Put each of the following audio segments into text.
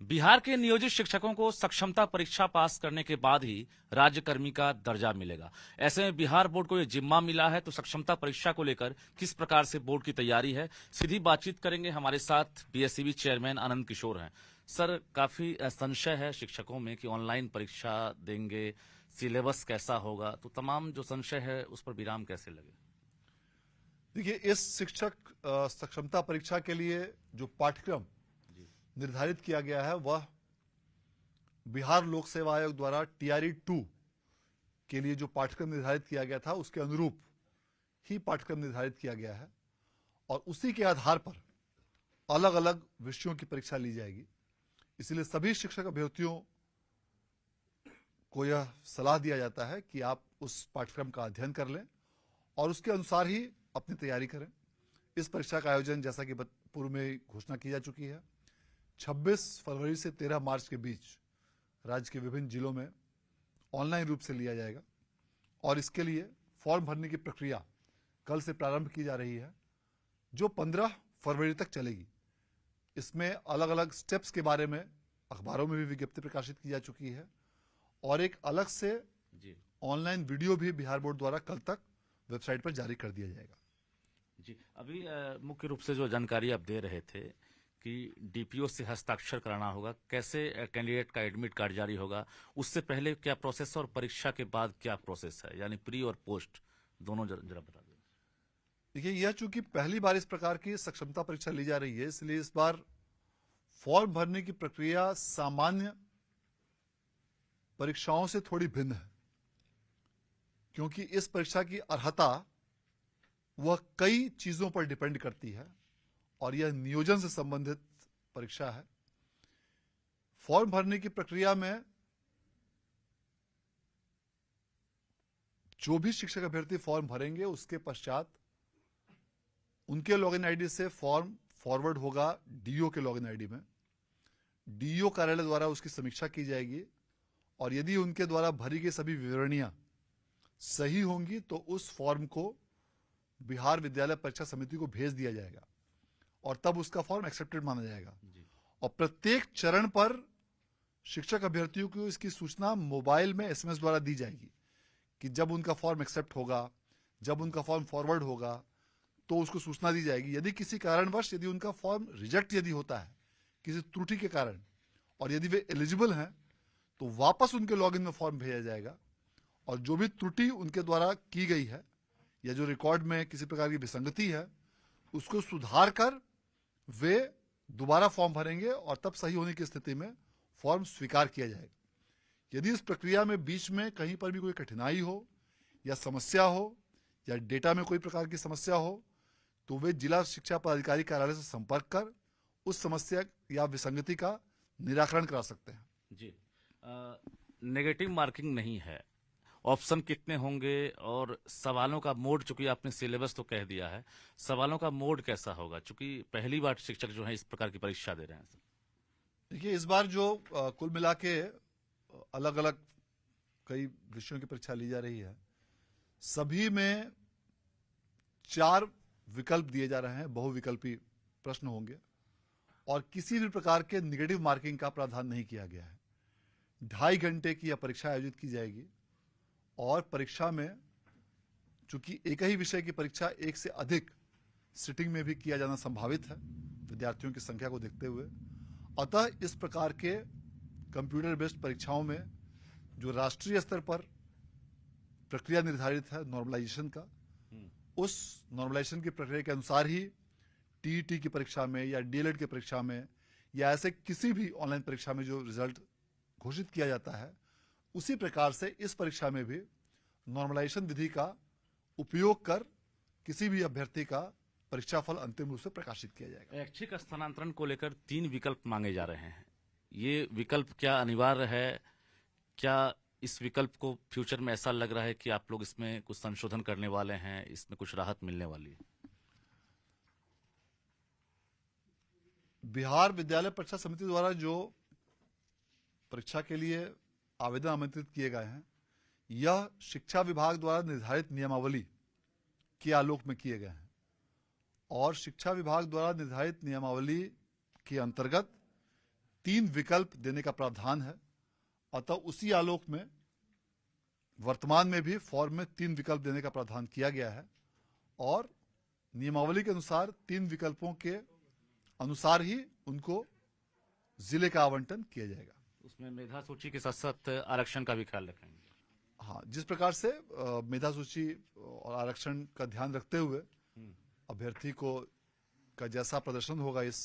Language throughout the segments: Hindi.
बिहार के नियोजित शिक्षकों को सक्षमता परीक्षा पास करने के बाद ही राज्यकर्मी का दर्जा मिलेगा। ऐसे में बिहार बोर्ड को यह जिम्मा मिला है, तो सक्षमता परीक्षा को लेकर किस प्रकार से बोर्ड की तैयारी है, सीधी बातचीत करेंगे। हमारे साथ बीएसईबी चेयरमैन आनंद किशोर हैं। सर, काफी संशय है शिक्षकों में कि ऑनलाइन परीक्षा देंगे, सिलेबस कैसा होगा, तो तमाम जो संशय है उस पर विराम कैसे लगे? देखिए, इस शिक्षक सक्षमता परीक्षा के लिए जो पाठ्यक्रम निर्धारित किया गया है वह बिहार लोक सेवा आयोग द्वारा टीआरई 2 के लिए जो पाठ्यक्रम निर्धारित किया गया था उसके अनुरूप ही पाठ्यक्रम निर्धारित किया गया है और उसी के आधार पर अलग अलग विषयों की परीक्षा ली जाएगी। इसलिए सभी शिक्षक अभ्यर्थियों को यह सलाह दिया जाता है कि आप उस पाठ्यक्रम का अध्ययन कर लें और उसके अनुसार ही अपनी तैयारी करें। इस परीक्षा का आयोजन, जैसा कि पूर्व में घोषणा की जा चुकी है, 26 फरवरी से 13 मार्च के बीच राज्य के विभिन्न जिलों में ऑनलाइन रूप से लिया जाएगा और इसके लिए फॉर्म भरने की प्रक्रिया कल से प्रारंभ की जा रही है, जो 15 फरवरी तक चलेगी। इसमें अलग अलग स्टेप्स के बारे में अखबारों में भी विज्ञप्ति प्रकाशित की जा चुकी है और एक अलग से ऑनलाइन वीडियो भी बिहार बोर्ड द्वारा कल तक वेबसाइट पर जारी कर दिया जाएगा। जी, अभी मुख्य रूप से जो जानकारी आप दे रहे थे कि डीपीओ से हस्ताक्षर कराना होगा, कैसे कैंडिडेट का एडमिट कार्ड जारी होगा, उससे पहले क्या प्रोसेस और परीक्षा के बाद क्या प्रोसेस है, यानी प्री और पोस्ट दोनों जरा बता दें। देखिए, यह चूंकि पहली बार इस प्रकार की सक्षमता परीक्षा ली जा रही है, इसलिए इस बार फॉर्म भरने की प्रक्रिया सामान्य परीक्षाओं से थोड़ी भिन्न है, क्योंकि इस परीक्षा की अर्हता वह कई चीजों पर डिपेंड करती है और यह नियोजन से संबंधित परीक्षा है। फॉर्म भरने की प्रक्रिया में जो भी शिक्षक अभ्यर्थी फॉर्म भरेंगे उसके पश्चात उनके लॉगिन आईडी से फॉर्म फॉरवर्ड होगा डीईओ के लॉगिन आईडी में। डीईओ कार्यालय द्वारा उसकी समीक्षा की जाएगी और यदि उनके द्वारा भरी गई सभी विवरणियां सही होंगी तो उस फॉर्म को बिहार विद्यालय परीक्षा समिति को भेज दिया जाएगा और तब उसका फॉर्म एक्सेप्टेड माना जाएगा। और प्रत्येक चरण पर शिक्षक अभ्यर्थियों को इसकी सूचना मोबाइल में एसएमएस द्वारा दी जाएगी कि जब उनका फॉर्म एक्सेप्ट होगा, जब उनका फॉर्म फॉरवर्ड होगा तो उसको सूचना दी जाएगी। यदि किसी कारणवश यदि उनका फॉर्म रिजेक्ट यदि होता है किसी त्रुटि के कारण और यदि वे एलिजिबल हैं तो वापस उनके लॉगिन में फॉर्म भेजा जाएगा और जो भी त्रुटि उनके द्वारा की गई है या जो रिकॉर्ड में किसी प्रकार की विसंगति है उसको सुधार कर वे दोबारा फॉर्म भरेंगे और तब सही होने की स्थिति में फॉर्म स्वीकार किया जाएगा। यदि इस प्रक्रिया में बीच में कहीं पर भी कोई कठिनाई हो या समस्या हो या डेटा में कोई प्रकार की समस्या हो तो वे जिला शिक्षा पदाधिकारी कार्यालय से संपर्क कर उस समस्या या विसंगति का निराकरण करा सकते हैं। जी, नेगेटिव मार्किंग नहीं है, ऑप्शन कितने होंगे और सवालों का मोड, चूंकि आपने सिलेबस तो कह दिया है, सवालों का मोड कैसा होगा, चूंकि पहली बार शिक्षक जो है इस प्रकार की परीक्षा दे रहे हैं? देखिए, इस बार जो कुल मिला के अलग अलग कई विषयों की परीक्षा ली जा रही है, सभी में 4 विकल्प दिए जा रहे हैं, बहुविकल्पी प्रश्न होंगे और किसी भी प्रकार के निगेटिव मार्किंग का प्रावधान नहीं किया गया है। 2.5 घंटे की यह परीक्षा आयोजित की जाएगी और परीक्षा में चूंकि एक ही विषय की परीक्षा एक से अधिक सिटिंग में भी किया जाना संभावित है विद्यार्थियों की संख्या को देखते हुए, अतः इस प्रकार के कंप्यूटर बेस्ड परीक्षाओं में जो राष्ट्रीय स्तर पर प्रक्रिया निर्धारित है नॉर्मलाइजेशन का, उस नॉर्मलाइजेशन की प्रक्रिया के अनुसार ही टीईटी की परीक्षा में या डीएलएड की परीक्षा में या ऐसे किसी भी ऑनलाइन परीक्षा में जो रिजल्ट घोषित किया जाता है उसी प्रकार से इस परीक्षा में भी नॉर्मलाइजेशन विधि का उपयोग कर किसी भी अभ्यर्थी का परीक्षा फल अंतिम रूप से प्रकाशित किया जाएगा। ऐच्छिक स्थानांतरण को लेकर 3 विकल्प मांगे जा रहे हैं, ये विकल्प क्या अनिवार्य है? क्या इस विकल्प को फ्यूचर में ऐसा लग रहा है कि आप लोग इसमें कुछ संशोधन करने वाले हैं, इसमें कुछ राहत मिलने वाली है? बिहार विद्यालय परीक्षा समिति द्वारा जो परीक्षा के लिए आवेदन आमंत्रित किए गए हैं यह शिक्षा विभाग द्वारा निर्धारित नियमावली के आलोक में किए गए हैं और शिक्षा विभाग द्वारा निर्धारित नियमावली के अंतर्गत 3 विकल्प देने का प्रावधान है। अतः उसी आलोक में वर्तमान में भी फॉर्म में 3 विकल्प देने का प्रावधान किया गया है और नियमावली के अनुसार 3 विकल्पों के अनुसार ही उनको जिले का आवंटन किया जाएगा। उसमें मेधा सूची के साथ साथ आरक्षण का भी ख्याल रखेंगे। हाँ, जिस प्रकार से मेधा सूची और आरक्षण का ध्यान रखते हुए अभ्यर्थी को का जैसा प्रदर्शन होगा इस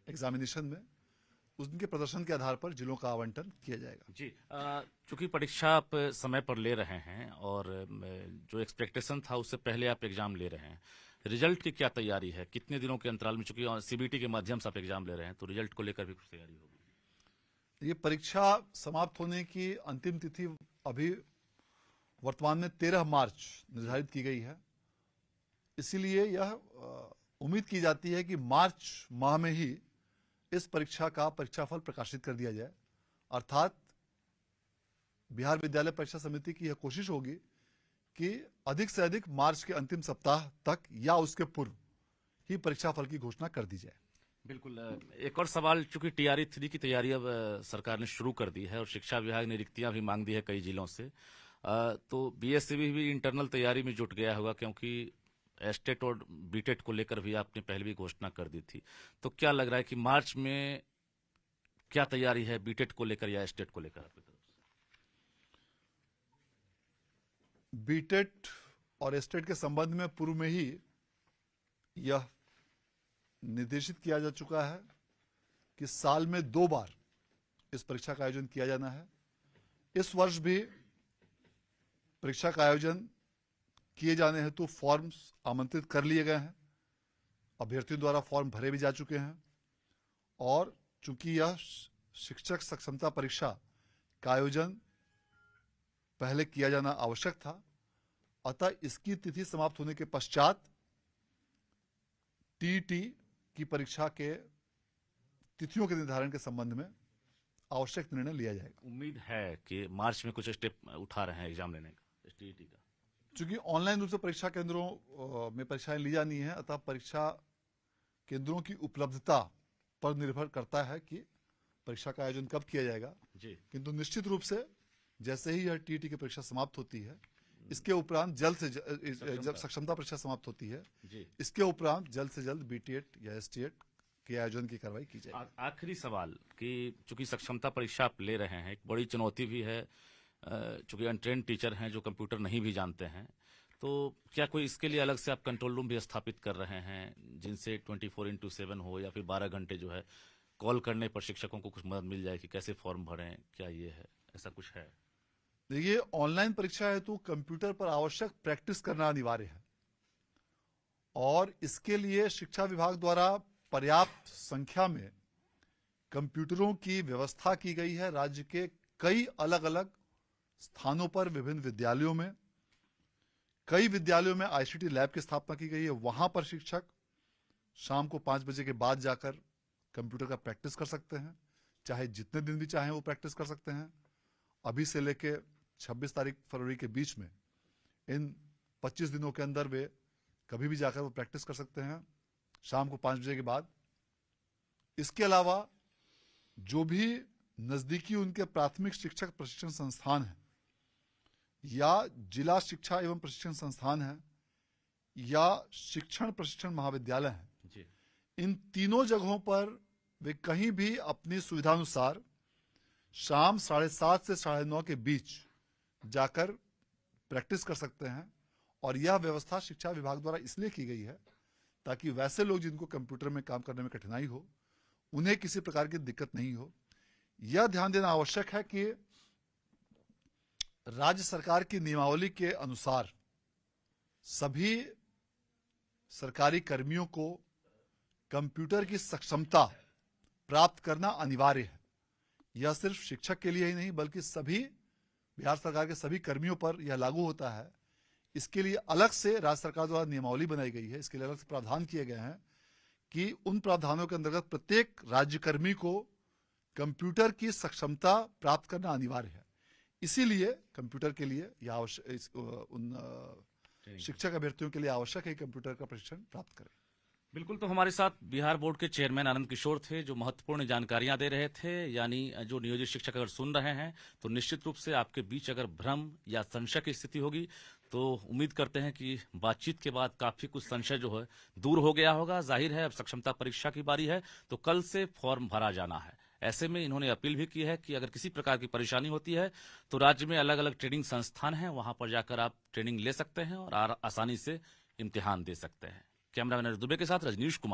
एग्जामिनेशन में, उनके प्रदर्शन के आधार पर जिलों का आवंटन किया जाएगा। जी, चूंकि परीक्षा आप समय पर ले रहे हैं और जो एक्सपेक्टेशन था उससे पहले आप एग्जाम ले रहे हैं, रिजल्ट की क्या तैयारी है? कितने दिनों के अंतराल में, चूंकि सीबीटी के माध्यम से आप एग्जाम ले रहे हैं, तो रिजल्ट को लेकर भी कुछ तैयारी होगी? ये परीक्षा समाप्त होने की अंतिम तिथि अभी वर्तमान में 13 मार्च निर्धारित की गई है। इसीलिए यह उम्मीद की जाती है कि मार्च माह में ही इस परीक्षा का परीक्षाफल प्रकाशित कर दिया जाए। अर्थात बिहार विद्यालय परीक्षा समिति की यह कोशिश होगी कि अधिक से अधिक मार्च के अंतिम सप्ताह तक या उसके पूर्व ही परीक्षाफल की घोषणा कर दी जाए। बिल्कुल। एक और सवाल, चूंकि टीआरई 3 की तैयारी अब सरकार ने शुरू कर दी है और शिक्षा विभाग ने रिक्तियां भी मांग दी है कई जिलों से, तो बीएससीबी भी इंटरनल तैयारी में जुट गया होगा, क्योंकि एस्टेट और बीटेट को लेकर भी आपने पहले भी घोषणा कर दी थी। तो क्या लग रहा है कि मार्च में क्या तैयारी है बीटेट को लेकर या एस्टेट को लेकर आपकी तरफ से? बीटेट और एस्टेट के संबंध में पूर्व में ही यह निर्देशित किया जा चुका है कि साल में 2 बार इस परीक्षा का आयोजन किया जाना है। इस वर्ष भी परीक्षा का आयोजन किए जाने हेतु फॉर्म्स आमंत्रित कर लिए गए हैं। अभ्यर्थियों द्वारा फॉर्म भरे भी जा चुके हैं और चूंकि यह शिक्षक सक्षमता परीक्षा का आयोजन पहले किया जाना आवश्यक था, अतः इसकी तिथि समाप्त होने के पश्चात टीईटी की परीक्षा के तिथियों के निर्धारण के संबंध में आवश्यक निर्णय लिया जाएगा। उम्मीद है कि मार्च में कुछ स्टेप उठा रहे हैं एग्जाम लेने का, टीईटी का? चूंकि ऑनलाइन रूप से परीक्षा केंद्रों में परीक्षाएं ली जानी है, अतः परीक्षा केंद्रों की उपलब्धता पर निर्भर करता है कि परीक्षा का आयोजन कब किया जाएगा। जी। किंतु निश्चित रूप से जैसे ही यह टीईटी की परीक्षा समाप्त होती है, इसके उपरांत जल्द से जब सक्षमता परीक्षा समाप्त होती है जी, इसके उपरांत जल्द से जल्द बीटीएट या एसटीएट के आयोजन की कार्रवाई की जाएगी। आखिरी सवाल कि चूंकि सक्षमता परीक्षा आप ले रहे हैं, एक बड़ी चुनौती भी है, चूंकि अनट्रेन्ड टीचर हैं जो कंप्यूटर नहीं भी जानते हैं, तो क्या कोई इसके लिए अलग से आप कंट्रोल रूम भी स्थापित कर रहे हैं जिनसे 24x7 हो या फिर 12 घंटे जो है कॉल करने पर शिक्षकों को कुछ मदद मिल जाए कि कैसे फॉर्म भरें? क्या ये है, ऐसा कुछ है? देखिए, ऑनलाइन परीक्षा है तो कंप्यूटर पर आवश्यक प्रैक्टिस करना अनिवार्य है और इसके लिए शिक्षा विभाग द्वारा पर्याप्त संख्या में कंप्यूटरों की व्यवस्था की गई है। राज्य के कई अलग अलग स्थानों पर विभिन्न विद्यालयों में, कई विद्यालयों में आईसीटी लैब की स्थापना की गई है। वहां पर शिक्षक शाम को 5 बजे के बाद जाकर कंप्यूटर का प्रैक्टिस कर सकते हैं, चाहे जितने दिन भी चाहें वो प्रैक्टिस कर सकते हैं। अभी से लेके 26 तारीख फरवरी के बीच में इन 25 दिनों के अंदर वे कभी भी जाकर वो प्रैक्टिस कर सकते हैं शाम को 5 बजे के बाद। इसके अलावा जो भी नजदीकी उनके प्राथमिक शिक्षक प्रशिक्षण संस्थान है या जिला शिक्षा एवं प्रशिक्षण संस्थान है या शिक्षण प्रशिक्षण महाविद्यालय है, जी, इन तीनों जगहों पर वे कहीं भी अपनी सुविधानुसार शाम 7:30 से 9:30 के बीच जाकर प्रैक्टिस कर सकते हैं। और यह व्यवस्था शिक्षा विभाग द्वारा इसलिए की गई है ताकि वैसे लोग जिनको कंप्यूटर में काम करने में कठिनाई हो, उन्हें किसी प्रकार की दिक्कत नहीं हो। यह ध्यान देना आवश्यक है कि राज्य सरकार की नियमावली के अनुसार सभी सरकारी कर्मियों को कंप्यूटर की सक्षमता प्राप्त करना अनिवार्य है। यह सिर्फ शिक्षक के लिए ही नहीं बल्कि सभी बिहार सरकार के सभी कर्मियों पर यह लागू होता है। इसके लिए अलग से राज्य सरकार द्वारा नियमावली बनाई गई है, इसके लिए अलग से प्रावधान किए गए हैं कि उन प्रावधानों के अंतर्गत प्रत्येक राज्यकर्मी को कंप्यूटर की सक्षमता प्राप्त करना अनिवार्य है। इसीलिए कंप्यूटर के लिए यह आवश्यक उन शिक्षक अभ्यर्थियों के लिए आवश्यक है कि कंप्यूटर का प्रशिक्षण प्राप्त करें। बिल्कुल, तो हमारे साथ बिहार बोर्ड के चेयरमैन आनंद किशोर थे, जो महत्वपूर्ण जानकारियां दे रहे थे। यानी जो नियोजित शिक्षक अगर सुन रहे हैं तो निश्चित रूप से आपके बीच अगर भ्रम या संशय की स्थिति होगी तो उम्मीद करते हैं कि बातचीत के बाद काफी कुछ संशय जो है दूर हो गया होगा। जाहिर है अब सक्षमता परीक्षा की बारी है, तो कल से फॉर्म भरा जाना है। ऐसे में इन्होंने अपील भी की है कि अगर किसी प्रकार की परेशानी होती है तो राज्य में अलग अलग ट्रेनिंग संस्थान हैं, वहां पर जाकर आप ट्रेनिंग ले सकते हैं और आसानी से इम्तिहान दे सकते हैं। कैमरामैन दुबे के साथ रजनीश कुमार।